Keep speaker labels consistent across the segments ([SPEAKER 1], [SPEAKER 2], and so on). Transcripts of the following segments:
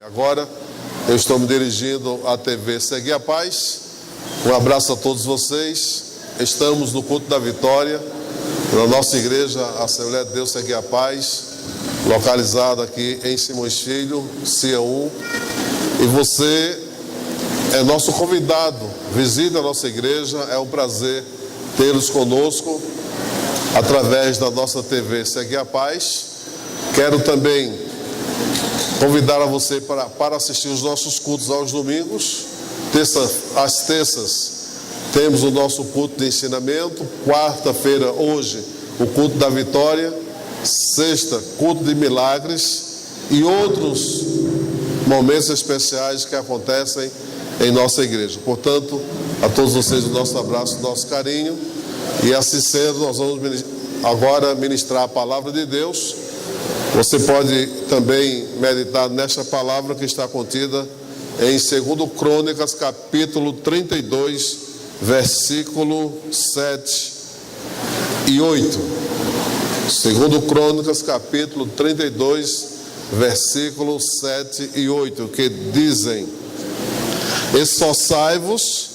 [SPEAKER 1] Agora eu estou me dirigindo à TV Segue a Paz. Um abraço a todos vocês. Estamos no culto da vitória, na nossa igreja Assembleia de Deus Segue a Paz, localizada aqui em Simões Filho, CIA 1. E você é nosso convidado. Visite a nossa igreja. É um prazer tê-los conosco através da nossa TV Segue a Paz. Quero também convidar a você para assistir os nossos cultos aos domingos. Às terças temos o nosso culto de ensinamento. Quarta-feira, hoje, o culto da vitória. Sexta, culto de milagres e outros momentos especiais que acontecem em nossa igreja. Portanto, a todos vocês o nosso abraço, o nosso carinho. E assim sendo, nós vamos agora ministrar a palavra de Deus. Você pode também meditar nesta palavra que está contida em 2 Crônicas, capítulo 32, versículo 7 e 8. 2 Crônicas, capítulo 32, versículos 7 e 8, que dizem: esforçai-vos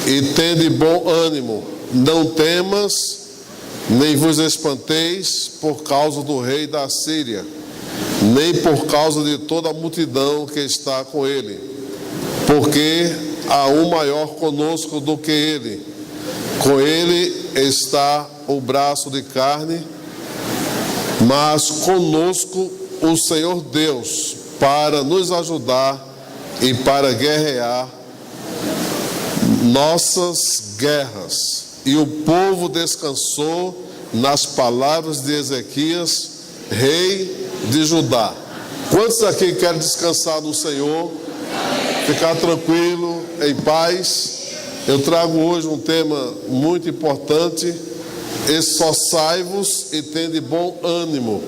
[SPEAKER 1] e tende bom ânimo, não temas, nem vos espanteis por causa do rei da Síria, nem por causa de toda a multidão que está com ele, porque há um maior conosco do que ele. Com ele está o braço de carne, mas conosco o Senhor Deus, para nos ajudar e para guerrear nossas guerras. E o povo descansou nas palavras de Ezequias, rei de Judá. Quantos aqui querem descansar no Senhor? Ficar tranquilo, em paz? Eu trago hoje um tema muito importante: esforçai-vos e tende bom ânimo.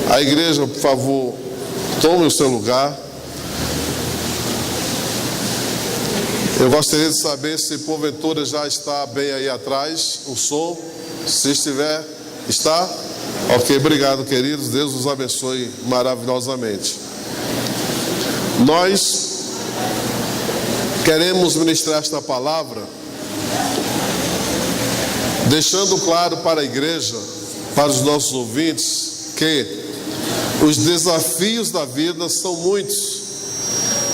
[SPEAKER 1] A igreja, por favor, tome o seu lugar. Eu gostaria de saber se porventura já está bem aí atrás o som. Se estiver, está? Ok, obrigado, queridos. Deus os abençoe maravilhosamente. Nós queremos ministrar esta palavra deixando claro para a igreja, para os nossos ouvintes, que os desafios da vida são muitos.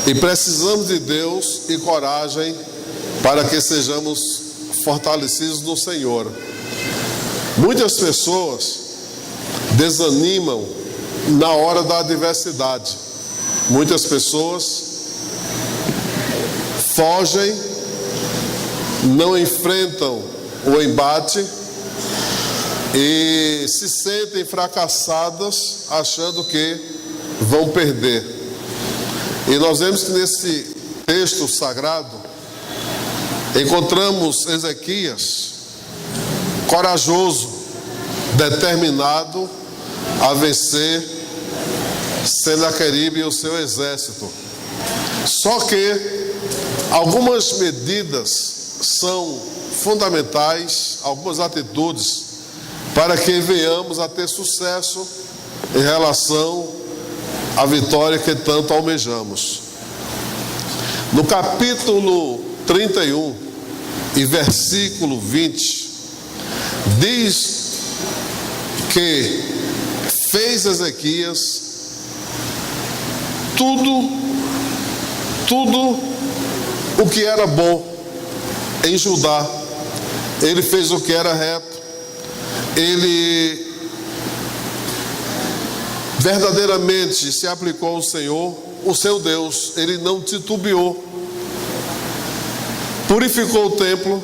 [SPEAKER 1] E precisamos de Deus e coragem para que sejamos fortalecidos no Senhor. Muitas pessoas desanimam na hora da adversidade. Muitas pessoas fogem, não enfrentam o embate e se sentem fracassadas, achando que vão perder. E nós vemos que nesse texto sagrado encontramos Ezequias corajoso, determinado a vencer Senaqueribe e o seu exército. Só que algumas medidas são fundamentais, algumas atitudes, para que venhamos a ter sucesso em relação a vitória que tanto almejamos. No capítulo 31 e versículo 20, diz que fez Ezequias tudo o que era bom em Judá. Ele fez o que era reto. Ele verdadeiramente se aplicou ao Senhor, o seu Deus. Ele não titubeou. Purificou o templo,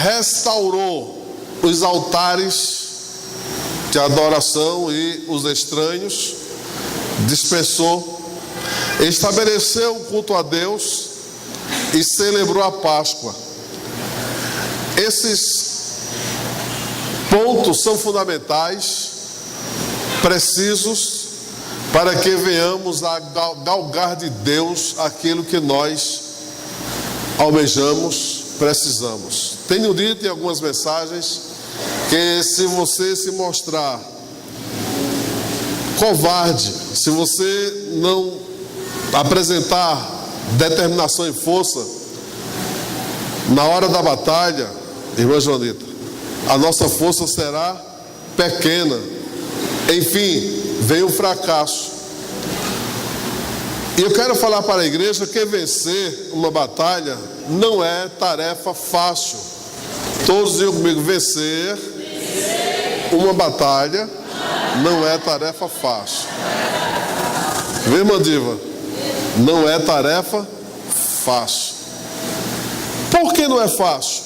[SPEAKER 1] restaurou os altares de adoração e os estranhos, dispensou, estabeleceu o culto a Deus e celebrou a Páscoa. Esses pontos são fundamentais, precisos, para que venhamos a galgar de Deus aquilo que nós almejamos, precisamos. Tenho dito em algumas mensagens que se você se mostrar covarde, se você não apresentar determinação e força na hora da batalha, irmã Joanita, a nossa força será pequena. Enfim, vem o fracasso. E eu quero falar para a igreja que vencer uma batalha não é tarefa fácil. Todos digam comigo: vencer uma batalha não é tarefa fácil. Vê, irmã Diva? Não é tarefa fácil. Por que não é fácil?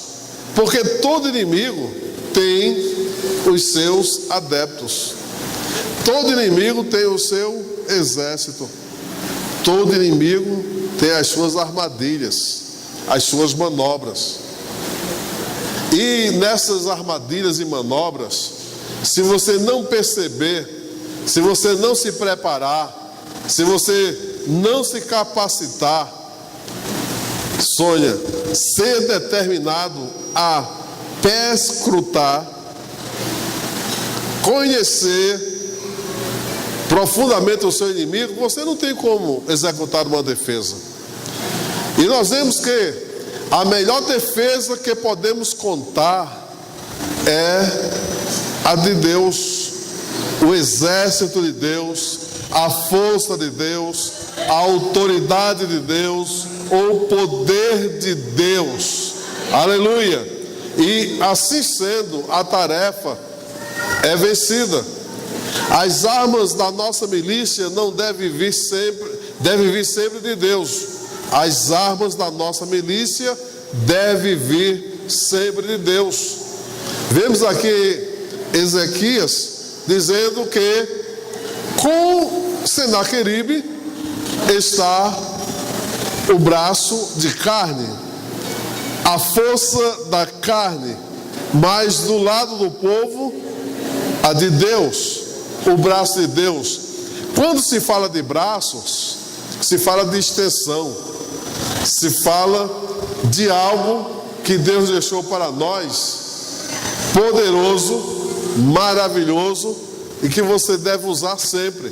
[SPEAKER 1] Porque todo inimigo tem os seus adeptos. Todo inimigo tem o seu exército. Todo inimigo tem as suas armadilhas, as suas manobras. E nessas armadilhas e manobras, se você não perceber, se você não se preparar, se você não se capacitar, Sônia, ser determinado a perscrutar, conhecer profundamente o seu inimigo, você não tem como executar uma defesa. E nós vemos que a melhor defesa que podemos contar é a de Deus, o exército de Deus, a força de Deus, a autoridade de Deus, o poder de Deus. Aleluia! E assim sendo, a tarefa é vencida. As armas da nossa milícia não devem vir sempre de Deus. As armas da nossa milícia devem vir sempre de Deus. Vemos aqui Ezequias dizendo que com Senaqueribe está o braço de carne, a força da carne, mas do lado do povo, a de Deus, o braço de Deus. Quando se fala de braços, se fala de extensão, se fala de algo que Deus deixou para nós, poderoso, maravilhoso, e que você deve usar sempre.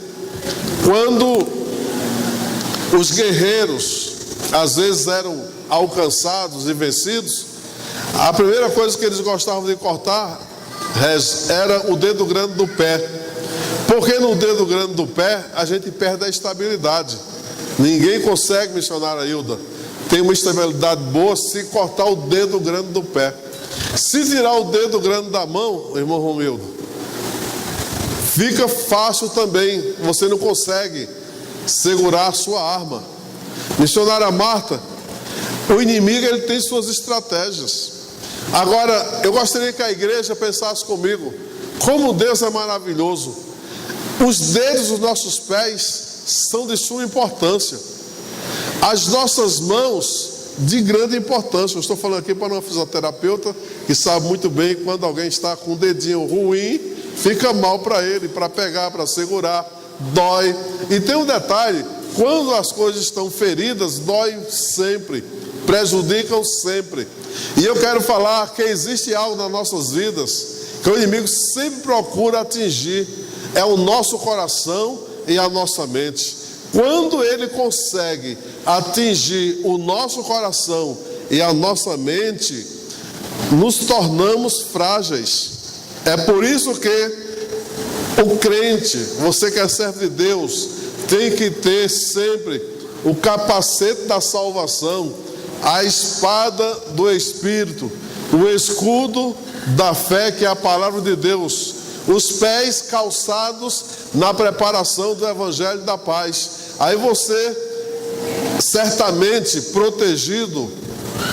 [SPEAKER 1] Quando os guerreiros às vezes eram alcançados e vencidos, a primeira coisa que eles gostavam de cortar era o dedo grande do pé. Porque no dedo grande do pé a gente perde a estabilidade. Ninguém consegue, missionária Hilda, tem uma estabilidade boa se cortar o dedo grande do pé. Se tirar o dedo grande da mão, irmão Romildo, fica fácil também, você não consegue segurar a sua arma. Missionária Marta, o inimigo ele tem suas estratégias. Agora, eu gostaria que a igreja pensasse comigo, como Deus é maravilhoso. Os dedos dos nossos pés são de suma importância. As nossas mãos, de grande importância. Eu estou falando aqui para uma fisioterapeuta que sabe muito bem quando alguém está com um dedinho ruim, fica mal para ele, para pegar, para segurar, dói. E tem um detalhe, quando as coisas estão feridas, dói sempre, prejudicam sempre. E eu quero falar que existe algo nas nossas vidas que o inimigo sempre procura atingir, é o nosso coração e a nossa mente. Quando ele consegue atingir o nosso coração e a nossa mente, nos tornamos frágeis. É por isso que o crente, você que é servo de Deus, tem que ter sempre o capacete da salvação, a espada do Espírito, o escudo da fé, que é a palavra de Deus, os pés calçados na preparação do Evangelho da Paz. Aí você, certamente protegido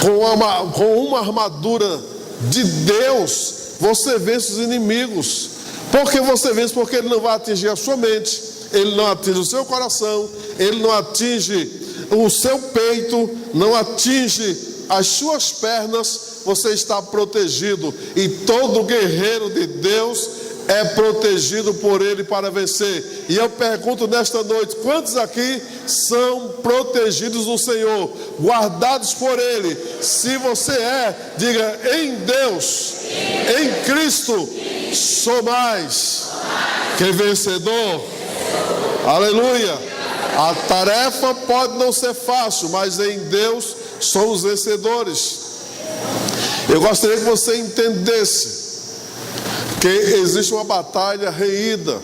[SPEAKER 1] com uma armadura de Deus, você vence os inimigos. Por que você vence? Porque ele não vai atingir a sua mente, ele não atinge o seu coração, ele não atinge o seu peito, não atinge as suas pernas. Você está protegido, e todo guerreiro de Deus é protegido por ele para vencer. E eu pergunto nesta noite, quantos aqui são protegidos do Senhor, guardados por ele? Se você é, diga: em Deus, em Cristo, sou mais que vencedor. Aleluia. A tarefa pode não ser fácil, mas em Deus somos vencedores. Eu gostaria que você entendesse que existe uma batalha reída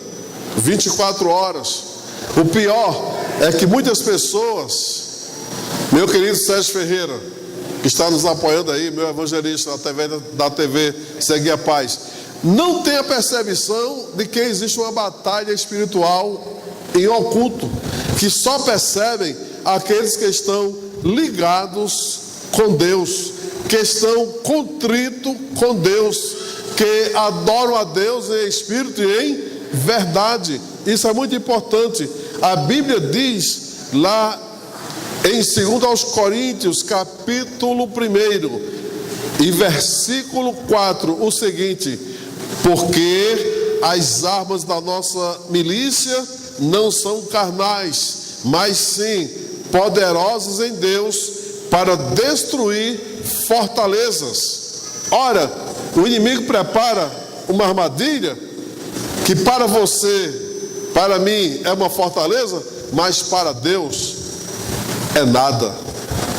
[SPEAKER 1] 24 horas. O pior é que muitas pessoas, meu querido Sérgio Ferreira, que está nos apoiando aí, meu evangelista da TV Segue a Paz, não tem a percepção de que existe uma batalha espiritual em oculto, que só percebem aqueles que estão ligados com Deus, que estão contritos com Deus, que adoram a Deus em espírito e em verdade. Isso é muito importante. A Bíblia diz lá em 2 aos Coríntios, capítulo 1 e versículo 4, o seguinte: porque as armas da nossa milícia não são carnais, mas sim poderosas em Deus para destruir fortalezas. Ora, o inimigo prepara uma armadilha que para você, para mim, é uma fortaleza, mas para Deus é nada,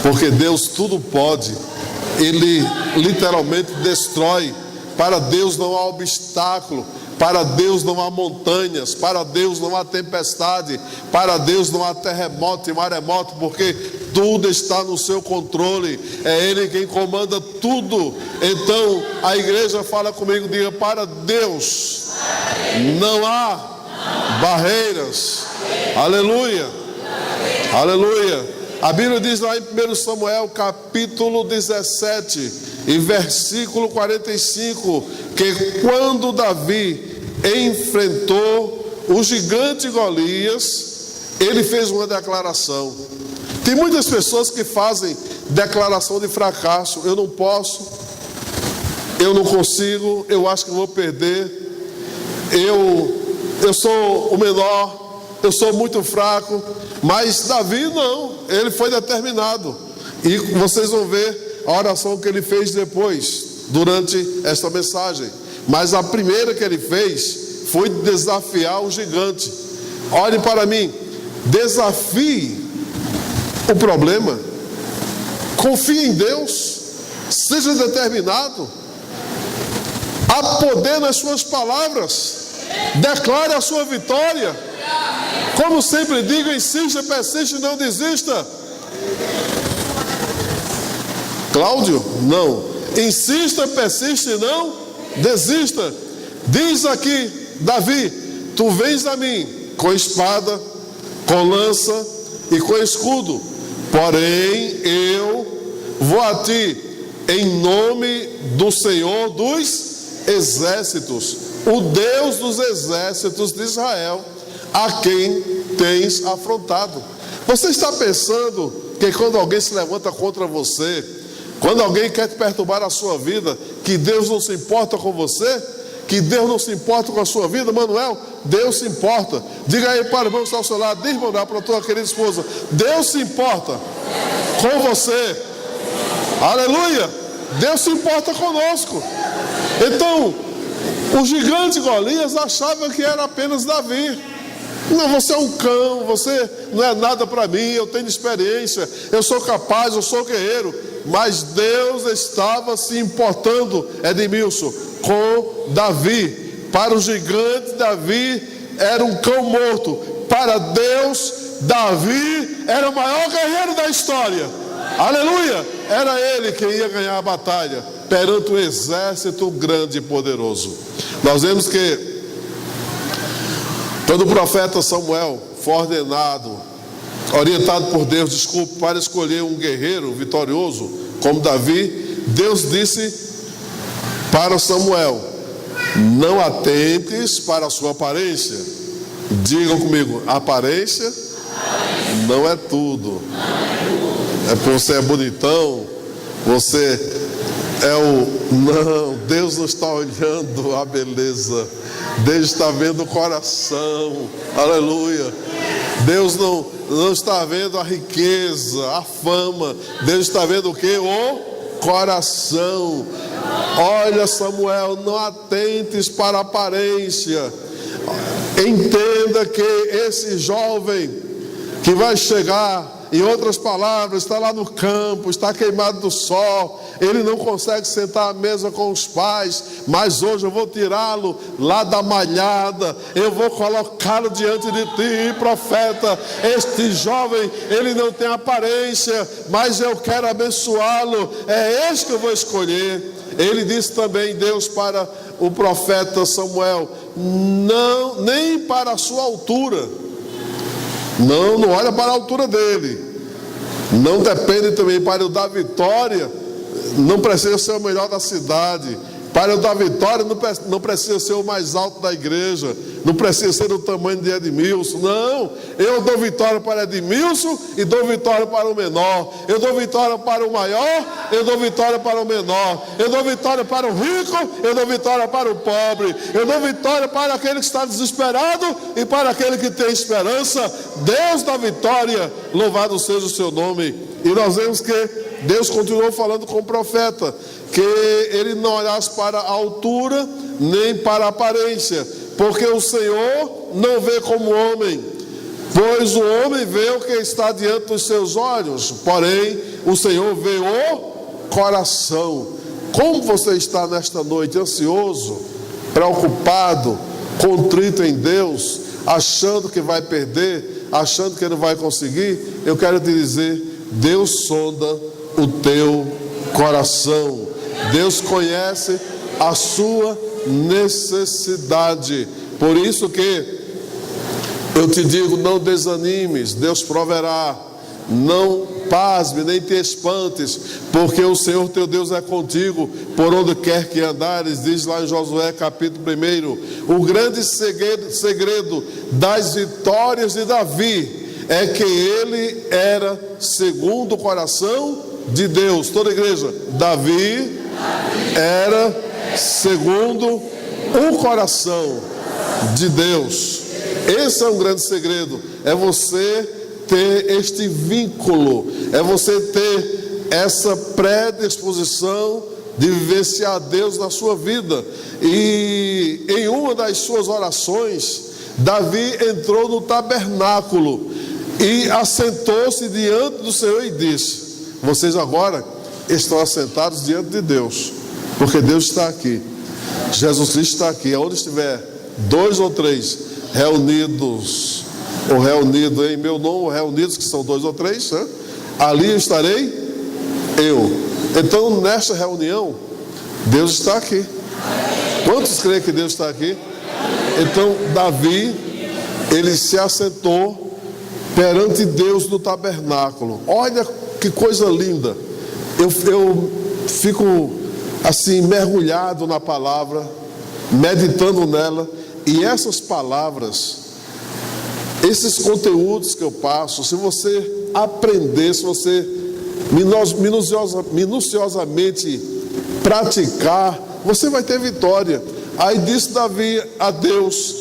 [SPEAKER 1] porque Deus tudo pode. Ele literalmente destrói. Para Deus não há obstáculo, para Deus não há montanhas, para Deus não há tempestade, para Deus não há terremoto e maremoto, porque tudo está no seu controle, é Ele quem comanda tudo. Então a igreja fala comigo, diga: para Deus não há barreiras. Aleluia, aleluia. A Bíblia diz lá em 1 Samuel capítulo 17 e versículo 45, que quando Davi enfrentou o gigante Golias, ele fez uma declaração. Tem muitas pessoas que fazem declaração de fracasso: eu não posso, eu não consigo, eu acho que vou perder, eu sou o menor, eu sou muito fraco. Mas Davi não, ele foi determinado, e vocês vão ver a oração que ele fez depois, durante esta mensagem. Mas a primeira que ele fez foi desafiar o gigante. Olhe para mim, desafie o problema, confie em Deus, seja determinado, há poder nas suas palavras, declare a sua vitória. Como sempre digo, insista, persiste, não desista. Cláudio, não. Insista, persiste, não desista. Diz aqui Davi: tu vens a mim com espada, com lança e com escudo, porém eu vou a ti em nome do Senhor dos exércitos, o Deus dos exércitos de Israel, a quem tens afrontado. Você está pensando que quando alguém se levanta contra você, quando alguém quer te perturbar a sua vida, que Deus não se importa com você? Que Deus não se importa com a sua vida? Manuel, Deus se importa. Diga aí para o irmão que está ao seu lado, diz, irmão, para a tua querida esposa: Deus se importa com você. Aleluia! Deus se importa conosco. Então, o gigante Golias achava que era apenas Davi. Não, você é um cão, você não é nada para mim, eu tenho experiência, eu sou capaz, eu sou guerreiro. Mas Deus estava se importando, Edmilson, com Davi. Para o gigante, Davi era um cão morto. Para Deus, Davi era o maior guerreiro da história. Aleluia! Era ele quem ia ganhar a batalha perante um exército grande e poderoso. Nós vemos que quando o profeta Samuel foi ordenado, orientado por Deus, para escolher um guerreiro vitorioso como Davi, Deus disse para Samuel: não atentes para a sua aparência. Digam comigo: aparência não é tudo. É porque você é bonitão, você é o... Não, Deus não está olhando a beleza, Deus está vendo o coração. Aleluia. Deus não está vendo a riqueza, a fama. Deus está vendo o que? O coração. Olha, Samuel, não atentes para a aparência. Entenda que esse jovem que vai chegar, em outras palavras, está lá no campo, está queimado do sol, ele não consegue sentar à mesa com os pais, mas hoje eu vou tirá-lo lá da malhada, eu vou colocá-lo diante de ti, profeta. Este jovem, ele não tem aparência, mas eu quero abençoá-lo, é este que eu vou escolher. Ele disse também, Deus, para o profeta Samuel: não, nem para a sua altura. Não olha para a altura dele. Não depende também para o da vitória. Não precisa ser o melhor da cidade. Para o da vitória não precisa ser o mais alto da igreja. Não precisa ser do tamanho de Edmilson. Não, eu dou vitória para Edmilson e dou vitória para o menor. Eu dou vitória para o maior, eu dou vitória para o menor. Eu dou vitória para o rico, eu dou vitória para o pobre. Eu dou vitória para aquele que está desesperado e para aquele que tem esperança. Deus dá vitória, louvado seja o seu nome. E nós vemos que Deus continuou falando com o profeta, que ele não olhasse para a altura nem para a aparência, porque o Senhor não vê como homem, pois o homem vê o que está diante dos seus olhos, porém o Senhor vê o coração. Como você está nesta noite? Ansioso, preocupado, contrito em Deus, achando que vai perder, achando que não vai conseguir? Eu quero te dizer, Deus sonda o teu coração. Deus conhece a sua necessidade. Por isso que eu te digo, não desanimes, Deus proverá. Não pasme, nem te espantes, porque o Senhor teu Deus é contigo por onde quer que andares. Diz lá em Josué capítulo 1. O grande segredo das vitórias de Davi é que ele era segundo o coração de Deus. Toda a igreja, Davi era segundo o coração de Deus. Esse é um grande segredo, é você ter este vínculo, é você ter essa predisposição de vivenciar Deus na sua vida. E em uma das suas orações, Davi entrou no tabernáculo e assentou-se diante do Senhor e disse: vocês agora estão assentados diante de Deus, porque Deus está aqui, Jesus Cristo está aqui. Onde estiver 2 ou 3 reunidos, ou reunido em meu nome, ou reunidos, que são 2 ou 3, né? Ali estarei eu. Então nesta reunião Deus está aqui. Quantos creem que Deus está aqui? Então Davi, ele se assentou perante Deus no tabernáculo. Olha que coisa linda. Eu fico assim mergulhado na palavra, meditando nela. E essas palavras, esses conteúdos que eu passo, se você aprender, se você minuciosamente praticar, você vai ter vitória. Aí disse Davi a Deus,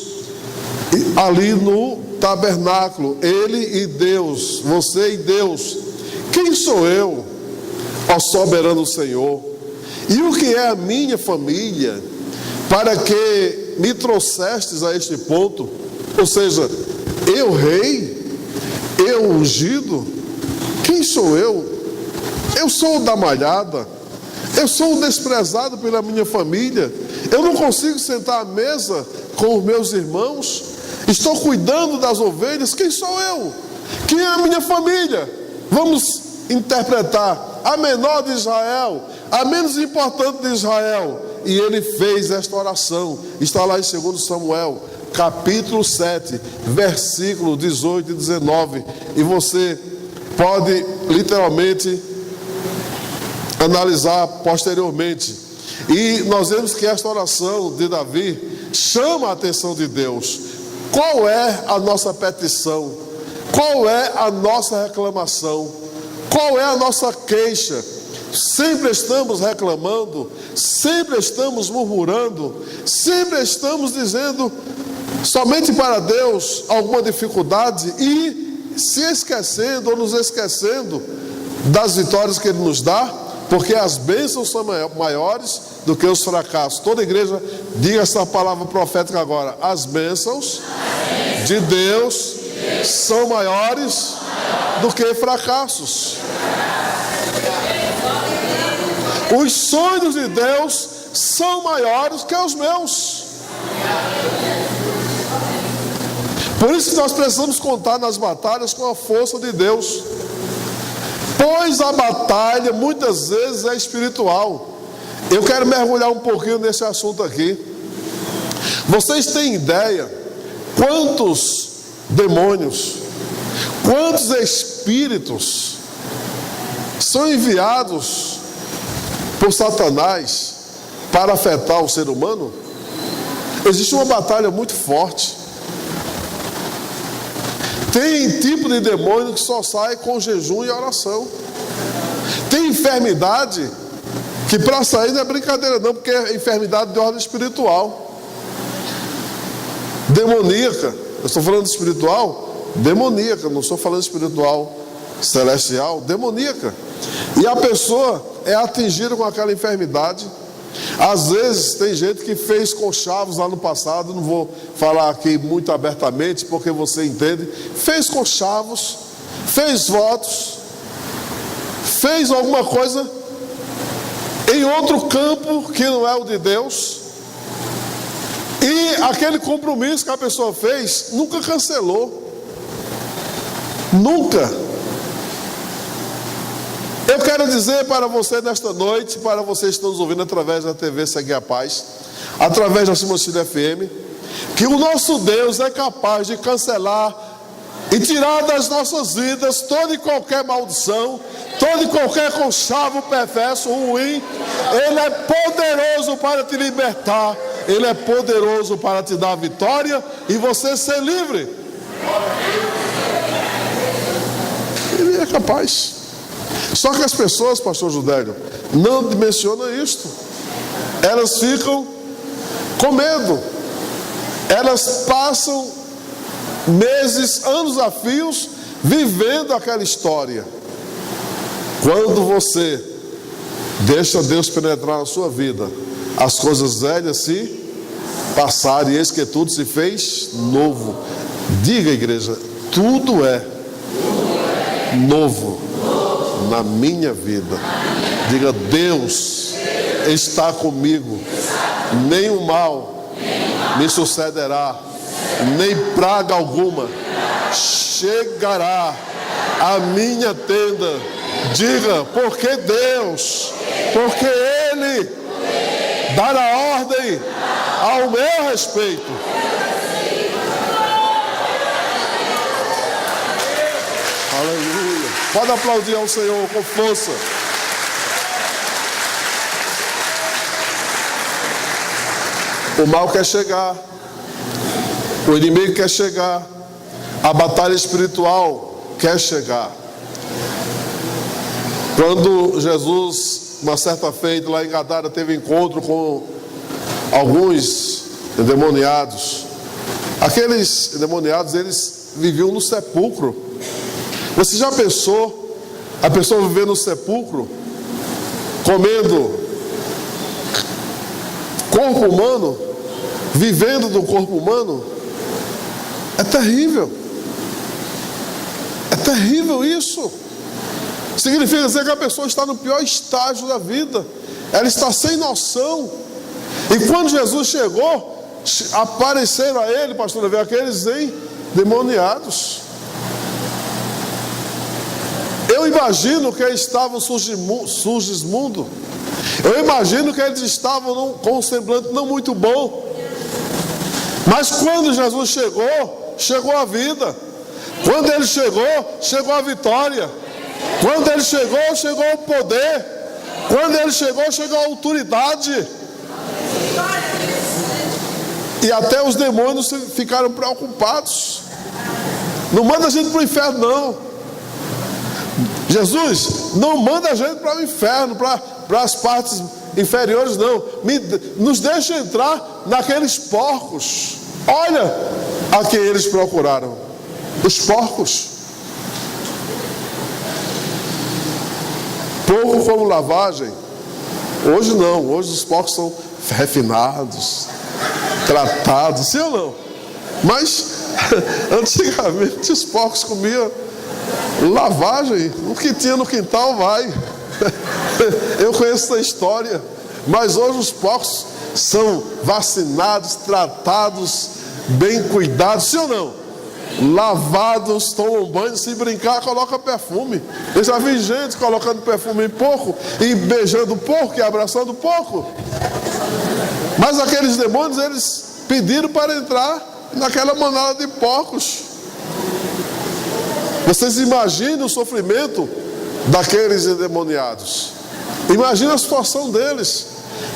[SPEAKER 1] ali no tabernáculo, ele e Deus, você e Deus: quem sou eu, ó soberano Senhor? E o que é a minha família, para que me trouxestes a este ponto? Ou seja, eu rei, eu ungido, quem sou eu? Eu sou o da malhada, eu sou o desprezado pela minha família, eu não consigo sentar à mesa com os meus irmãos, estou cuidando das ovelhas, quem sou eu? Quem é a minha família? Vamos interpretar: a menor de Israel, a menos importante de Israel. E ele fez esta oração, está lá em 2 Samuel capítulo 7, versículo 18 e 19, e você pode literalmente analisar posteriormente. E nós vemos que esta oração de Davi chama a atenção de Deus. Qual é a nossa petição? Qual é a nossa reclamação? Qual é a nossa queixa? Sempre estamos reclamando, sempre estamos murmurando, sempre estamos dizendo somente para Deus alguma dificuldade e se esquecendo ou nos esquecendo das vitórias que Ele nos dá. porque as bênçãos são maiores do que os fracassos. Toda igreja diga essa palavra profética agora: as bênçãos de Deus são maiores do que fracassos. Os sonhos de Deus são maiores que os meus. Por isso que nós precisamos contar nas batalhas com a força de Deus. Pois a batalha muitas vezes é espiritual. Eu quero mergulhar um pouquinho nesse assunto aqui. Vocês têm ideia quantos demônios, quantos espíritos são enviados por Satanás para afetar o ser humano? Existe uma batalha muito forte. Tem tipo de demônio que só sai com jejum e oração. Tem enfermidade que para sair não é brincadeira não, porque é enfermidade de ordem espiritual, demoníaca. Eu estou falando de espiritual, demoníaca, não estou falando de espiritual celestial, demoníaca. E a pessoa é atingida com aquela enfermidade. Às vezes tem gente que fez conchavos lá no passado, não vou falar aqui muito abertamente porque você entende, fez conchavos, fez votos, fez alguma coisa em outro campo que não é o de Deus, e aquele compromisso que a pessoa fez nunca cancelou, nunca. Eu quero dizer para você nesta noite, para vocês que estão nos ouvindo através da TV Segue a Paz, através da Simocílio FM, que o nosso Deus é capaz de cancelar e tirar das nossas vidas toda e qualquer maldição, todo e qualquer conchavo perverso, ruim. Ele é poderoso para te libertar, Ele é poderoso para te dar vitória e você ser livre. Ele é capaz. Só que as pessoas, pastor Judélio, não dimensionam isto. Elas ficam com medo. Elas passam meses, anos a fios, vivendo aquela história. Quando você deixa Deus penetrar na sua vida, as coisas velhas se passaram e eis que tudo se fez novo. Diga, igreja, tudo é novo na minha vida. Diga: Deus está comigo, nenhum mal me sucederá, nem praga alguma chegará à minha tenda. Diga: porque Deus, porque Ele dará ordem ao meu respeito. Aleluia. Pode aplaudir ao Senhor com força. O mal quer chegar, o inimigo quer chegar, a batalha espiritual quer chegar. Quando Jesus, uma certa feita lá em Gadara, teve encontro com alguns endemoniados, aqueles endemoniados, eles viviam no sepulcro. Você já pensou a pessoa viver no sepulcro, comendo corpo humano, vivendo do corpo humano? É terrível. É terrível isso. Significa dizer que a pessoa está no pior estágio da vida. Ela está sem noção. E quando Jesus chegou, apareceram a ele, pastor Levi, aqueles endemoniados. Eu imagino que eles estavam surgismundo. Eu imagino que eles estavam com um semblante não muito bom. Mas quando Jesus chegou, chegou a vida. Quando Ele chegou, chegou a vitória. Quando Ele chegou, chegou o poder. Quando Ele chegou, chegou a autoridade. E até os demônios ficaram preocupados. Não manda a gente para o inferno, não. Jesus não manda a gente para o inferno, para as partes inferiores, não. Nos deixa entrar naqueles porcos. Olha a quem eles procuraram: os porcos. Porco como lavagem. Hoje não, hoje os porcos são refinados, tratados, sim ou não? Mas antigamente os porcos comiam lavagem, o que tinha no quintal vai. Eu conheço essa história. Mas hoje os porcos são vacinados, tratados, bem cuidados, sim ou não? Lavados, tomam banho, se brincar, coloca perfume. Eu já vi gente colocando perfume em porco e beijando o porco e abraçando o porco. Mas aqueles demônios, eles pediram para entrar naquela manada de porcos. Vocês imaginam o sofrimento daqueles endemoniados? Imagina a situação deles.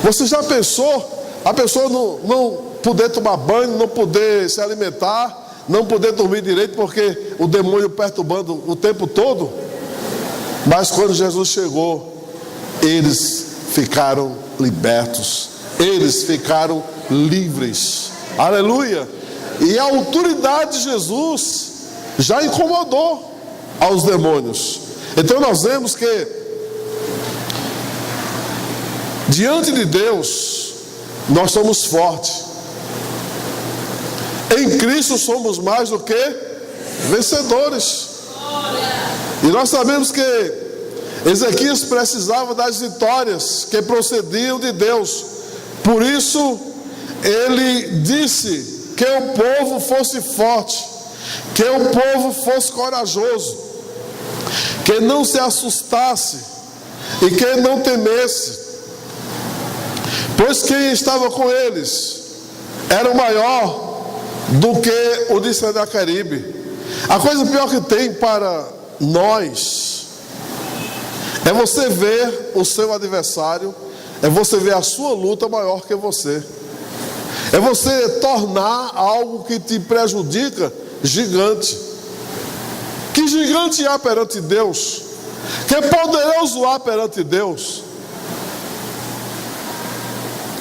[SPEAKER 1] Você já pensou a pessoa não poder tomar banho, não poder se alimentar, não poder dormir direito porque o demônio perturbando o tempo todo? Mas quando Jesus chegou, eles ficaram libertos, eles ficaram livres. Aleluia! E a autoridade de Jesus já incomodou aos demônios. Então nós vemos que diante de Deus nós somos fortes. Em Cristo somos mais do que vencedores. E nós sabemos que Ezequias precisava das vitórias que procediam de Deus. Por isso ele disse que o povo fosse forte, que o povo fosse corajoso, que não se assustasse e que não temesse, pois quem estava com eles era maior do que o de Senaqueribe. A coisa pior que tem para nós é você ver o seu adversário, é você ver a sua luta maior que você, é você tornar algo que te prejudica gigante. Que gigante há perante Deus? Que poderoso há perante Deus?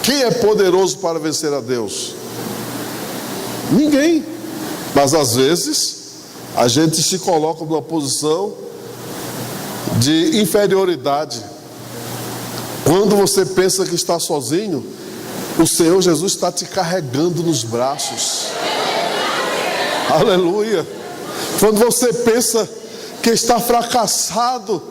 [SPEAKER 1] Quem é poderoso para vencer a Deus? Ninguém. Mas às vezes a gente se coloca numa posição de inferioridade. Quando você pensa que está sozinho, o Senhor Jesus está te carregando nos braços. Aleluia. Quando você pensa que está fracassado,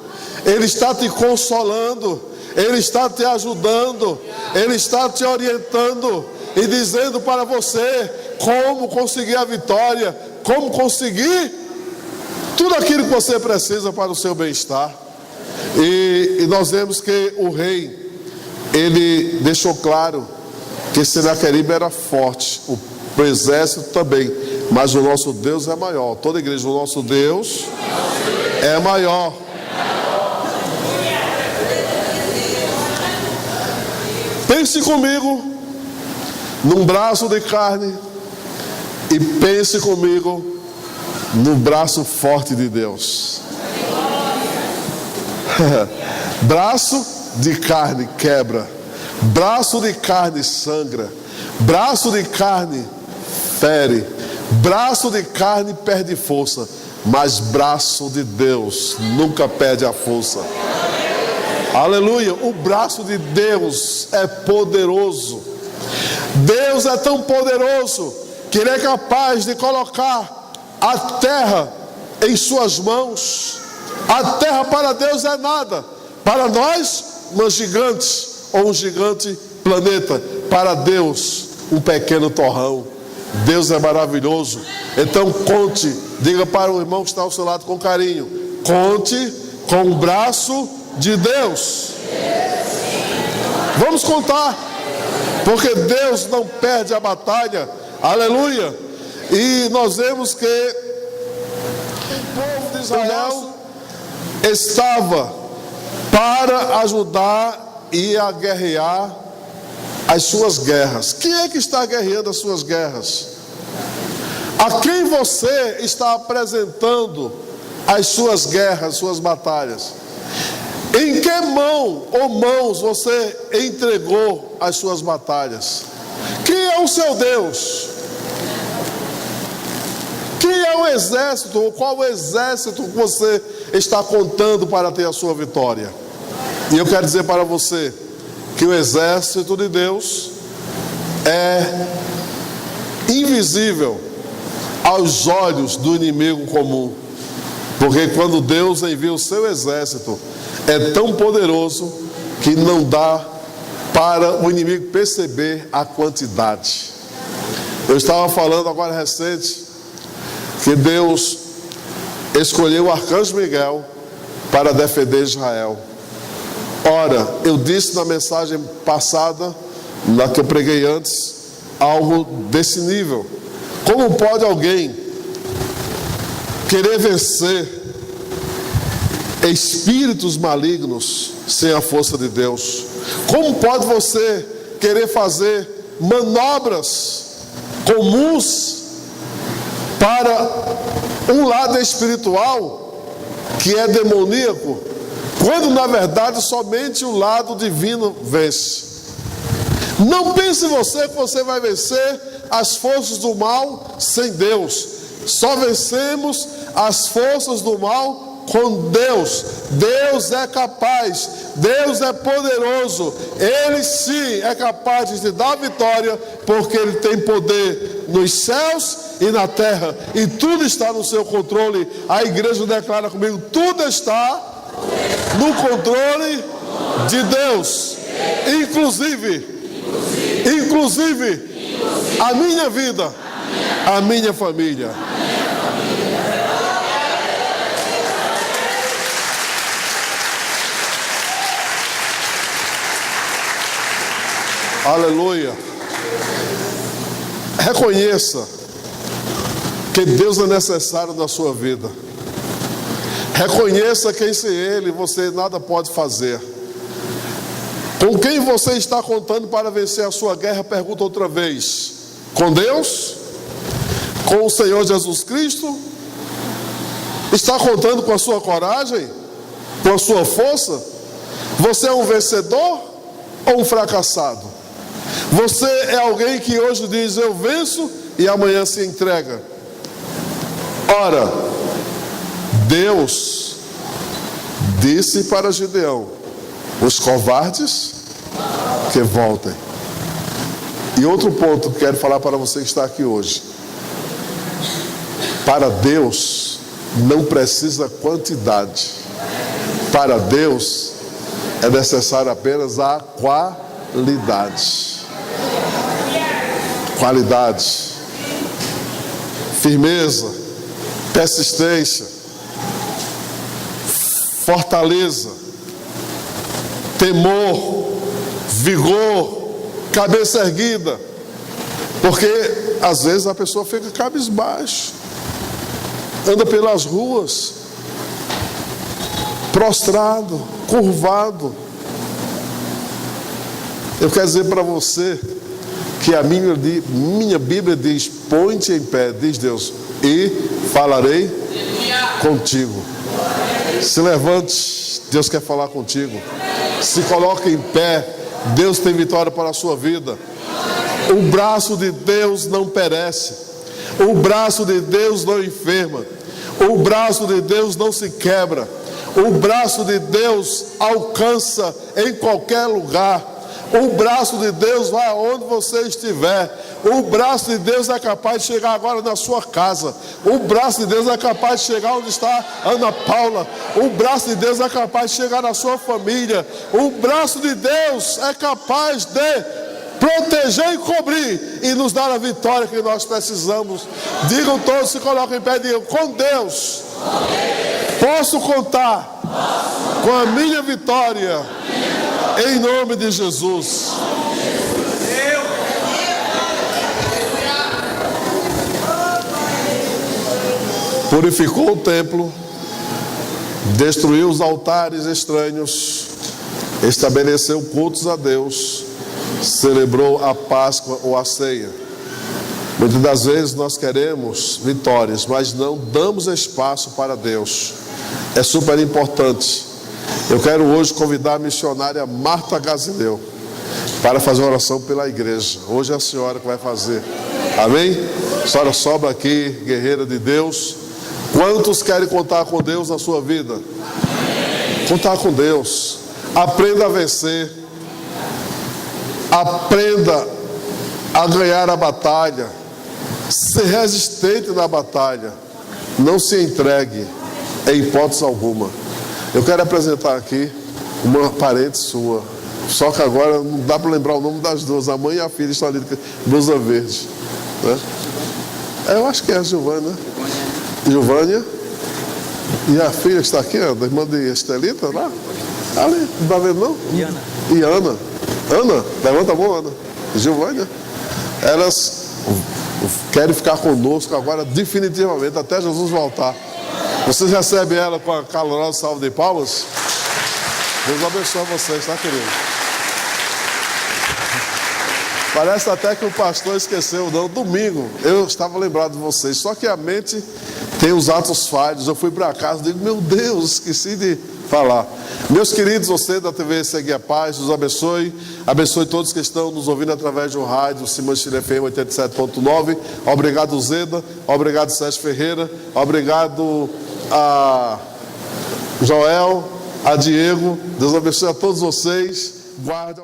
[SPEAKER 1] Ele está te consolando, Ele está te ajudando, Ele está te orientando e dizendo para você como conseguir a vitória, como conseguir tudo aquilo que você precisa para o seu bem-estar. E nós vemos que o rei, ele deixou claro que Senaqueribe era forte, o exército também, mas o nosso Deus é maior. Toda a igreja, o nosso Deus é maior. Pense comigo num braço de carne e pense comigo no braço forte de Deus. Braço de carne quebra, braço de carne sangra, braço de carne fere, braço de carne perde força, mas braço de Deus nunca perde a força. Aleluia. O braço de Deus é poderoso. Deus é tão poderoso que Ele é capaz de colocar a terra em suas mãos. A terra para Deus é nada, para nós uma gigante ou um gigante planeta, para Deus um pequeno torrão. Deus é maravilhoso. Então conte, diga para o irmão que está ao seu lado com carinho, conte com o braço de Deus. Vamos contar, porque Deus não perde a batalha. Aleluia. E nós vemos que o povo de Israel estava para ajudar e a guerrear as suas guerras. Quem é que está guerreando as suas guerras? A quem você está apresentando as suas guerras, suas batalhas? Em que mão ou mãos você entregou as suas batalhas? Quem é o seu Deus? Quem é o exército, ou qual o exército que você está contando para ter a sua vitória? E eu quero dizer para você que o exército de Deus é invisível aos olhos do inimigo comum. Porque quando Deus envia o seu exército, é tão poderoso que não dá para o inimigo perceber a quantidade. Eu estava falando agora recente que Deus escolheu o arcanjo Miguel para defender Israel. Ora, eu disse na mensagem passada, na que eu preguei antes, algo desse nível. Como pode alguém querer vencer espíritos malignos sem a força de Deus? Como pode você querer fazer manobras comuns para um lado espiritual que é demoníaco, quando na verdade somente o lado divino vence? Não pense você que você vai vencer as forças do mal sem Deus. Só vencemos as forças do mal com Deus. Deus é capaz, Deus é poderoso. Ele sim é capaz de te dar vitória, porque Ele tem poder nos céus e na terra, e tudo está no seu controle. A igreja declara comigo: tudo está no controle de Deus, inclusive a minha vida, a minha família. Aleluia. Reconheça que Deus é necessário na sua vida. Reconheça que sem Ele você nada pode fazer. Com quem você está contando para vencer a sua guerra? Pergunta outra vez. Com Deus? Com o Senhor Jesus Cristo? Está contando com a sua coragem? Com a sua força? Você é um vencedor ou um fracassado? Você é alguém que hoje diz: eu venço, e amanhã se entrega? Ora, Deus disse para Gideão: os covardes que voltem. E outro ponto que quero falar para você que está aqui hoje: para Deus não precisa quantidade. Para Deus é necessário apenas a qualidade. Qualidade, firmeza, persistência, fortaleza, temor, vigor, cabeça erguida. Porque às vezes a pessoa fica cabisbaixo, anda pelas ruas prostrado, curvado. Eu quero dizer para você que a minha Bíblia diz: põe-te em pé, diz Deus, e falarei contigo. Se levante, Deus quer falar contigo. Se coloque em pé, Deus tem vitória para a sua vida. O braço de Deus não perece, o braço de Deus não enferma, o braço de Deus não se quebra, o braço de Deus alcança em qualquer lugar. O braço de Deus vai aonde você estiver. O braço de Deus é capaz de chegar agora na sua casa. O braço de Deus é capaz de chegar onde está Ana Paula. O braço de Deus é capaz de chegar na sua família. O braço de Deus é capaz de proteger e cobrir e nos dar a vitória que nós precisamos. Digam todos, se coloquem em pé, digam: com Deus posso contar com a minha vitória. Em nome de Jesus. Purificou o templo, destruiu os altares estranhos, estabeleceu cultos a Deus, celebrou a Páscoa ou a ceia. Muitas das vezes nós queremos vitórias, mas não damos espaço para Deus. É super importante. Eu quero hoje convidar a missionária Marta Gazileu para fazer uma oração pela igreja. Hoje é a senhora que vai fazer. Amém? A senhora sobra aqui, guerreira de Deus. Quantos querem contar com Deus na sua vida? Contar com Deus. Aprenda a vencer. Aprenda a ganhar a batalha. Ser resistente na batalha. Não se entregue em hipótese alguma. Eu quero apresentar aqui uma parente sua. Só que agora não dá para lembrar o nome das duas. A mãe e a filha estão ali com blusa verde, né? Eu acho que é a Giovânia. Giovânia. E a filha que está aqui, a irmã de Estelita, lá. Ali, não está vendo não? E Ana. Ana, levanta a mão, Ana. Giovânia. Elas querem ficar conosco agora definitivamente, até Jesus voltar. Vocês recebem ela com a calorosa salva de palmas? Deus abençoe vocês, tá, querido? Parece até que o pastor esqueceu, não. Domingo, eu estava lembrado de vocês, só que a mente tem os atos falhos. Eu fui para casa e digo, meu Deus, esqueci de falar. Meus queridos, você da TV Segue a Paz, Deus abençoe. Abençoe todos que estão nos ouvindo através do rádio Simão Chile FM 87.9. Obrigado, Zeda. Obrigado, Sérgio Ferreira. Obrigado a Joel, a Diego. Deus abençoe a todos vocês. Guarde.